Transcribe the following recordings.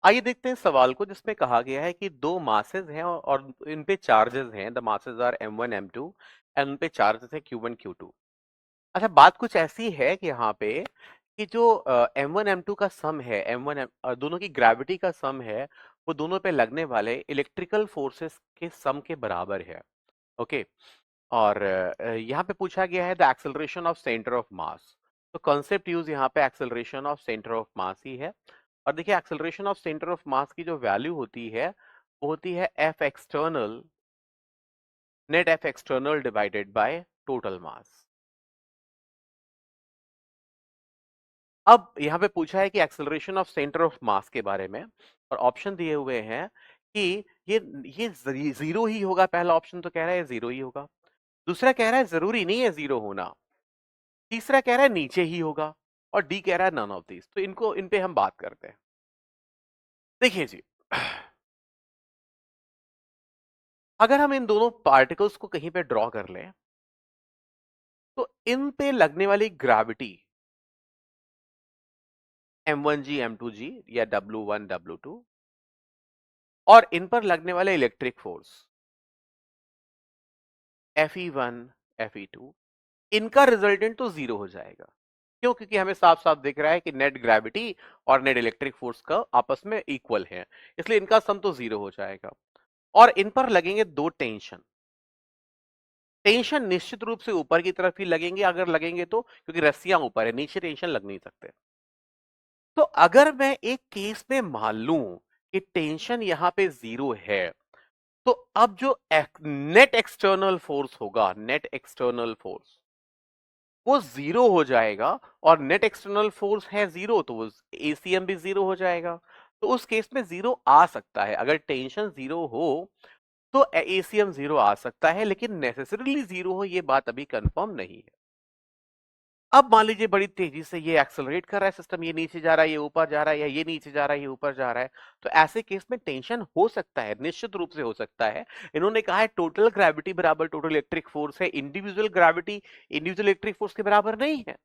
आइए देखते हैं सवाल को जिसमें कहा गया है कि दो मासेस हैं और इन पे चार्जेस हैं। The masses are m1 m2 and उन पे चार्जेस है q1 q2। अच्छा, बात कुछ ऐसी है कि यहाँ पे कि जो m1 m2 का सम है, दोनों की ग्रेविटी का सम है, वो दोनों पे लगने वाले इलेक्ट्रिकल फोर्सेस के सम के बराबर है। ओके। और यहाँ पे पूछा गया है the acceleration of centre of mass. तो कॉन्सेप्ट यूज यहाँ पे acceleration of centre of mass ही है। और देखिए, acceleration of centre of mass की जो वैल्यू होती है वो होती है F external, net F external divided by total mass. अब यहाँ पे पूछा है कि acceleration of centre of mass के बारे में, और ऑप्शन दिए हुए हैं कि ये ये जीरो ही होगा। पहला ऑप्शन तो कह रहा है जीरो ही होगा, दूसरा कह रहा है जरूरी नहीं है जीरो होना, तीसरा कह रहा है नीचे ही होगा, और डी कह रहा है नन ऑफ दीज। तो इन पे हम बात करते हैं। देखिए जी, अगर हम इन दोनों पार्टिकल्स को कहीं पे ड्रॉ कर लें तो इन पे लगने वाली ग्रेविटी m1g m2g या w1 w2, और इन पर लगने वाले इलेक्ट्रिक फोर्स fe1 fe2, इनका रिजल्टेंट तो जीरो हो जाएगा। क्यों? क्योंकि हमें साफ साफ दिख रहा है कि नेट ग्रेविटी और नेट इलेक्ट्रिक फोर्स का आपस में इक्वल है, इसलिए इनका सम तो जीरो हो जाएगा। और इन पर लगेंगे दो टेंशन। टेंशन निश्चित रूप से ऊपर की तरफ ही लगेंगे, अगर लगेंगे तो, क्योंकि रस्सियां ऊपर है, नीचे टेंशन लग नहीं सकते। तो अगर मैं एक केस में मान लूं कि टेंशन यहां पे जीरो है, तो अब जो नेट एक्सटर्नल फोर्स होगा, नेट एक्सटर्नल फोर्स वो जीरो हो जाएगा। और नेट एक्सटर्नल फोर्स है जीरो, तो वो एसीएम भी जीरो हो जाएगा। तो उस केस में जीरो आ सकता है, अगर टेंशन जीरो हो तो एसीएम जीरो आ सकता है, लेकिन नेसेसरीली जीरो हो ये बात अभी कंफर्म नहीं है। अब मान लीजिए बड़ी तेजी से ये एक्सेलरेट कर रहा है सिस्टम, ये नीचे जा रहा है, ये ऊपर जा रहा है, या ये नीचे जा रहा है, ये ऊपर जा रहा है, तो ऐसे केस में टेंशन हो सकता है, निश्चित रूप से हो सकता है। इन्होंने कहा है टोटल ग्रेविटी बराबर टोटल इलेक्ट्रिक फोर्स है, individual gravity individual electric force के बराबर नहीं है।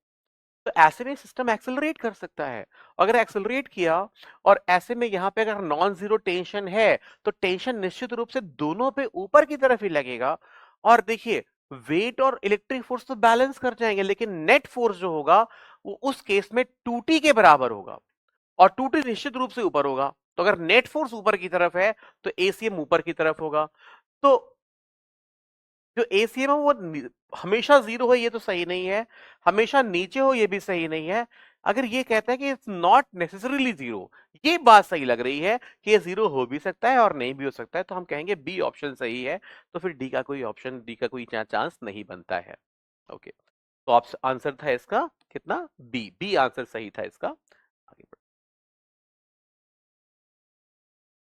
तो ऐसे में सिस्टम एक्सेलरेट कर सकता है। अगर एक्सेलरेट किया और ऐसे में यहां पे अगर नॉन जीरो टेंशन है, तो टेंशन निश्चित रूप से दोनों पे ऊपर की तरफ ही लगेगा। और देखिए, वेट और इलेक्ट्रिक फोर्स तो बैलेंस कर जाएंगे, लेकिन नेट फोर्स जो होगा वो उस केस में 2t के बराबर होगा, और 2t निश्चित रूप से ऊपर होगा। तो अगर नेट फोर्स ऊपर की तरफ है तो एसीएम ऊपर की तरफ होगा। तो जो एसीएम है वो हमेशा जीरो हो ये तो सही नहीं है, हमेशा नीचे हो ये भी सही नहीं है। अगर ये कहता है कि इट्स नॉट नेसेसरीली जीरो, ये बात सही लग रही है कि ये जीरो हो भी सकता है और नहीं भी हो सकता है, तो हम कहेंगे बी ऑप्शन सही है। तो फिर डी का कोई चांस नहीं बनता है। ओके, तो आंसर था इसका कितना, बी, बी आंसर सही था इसका।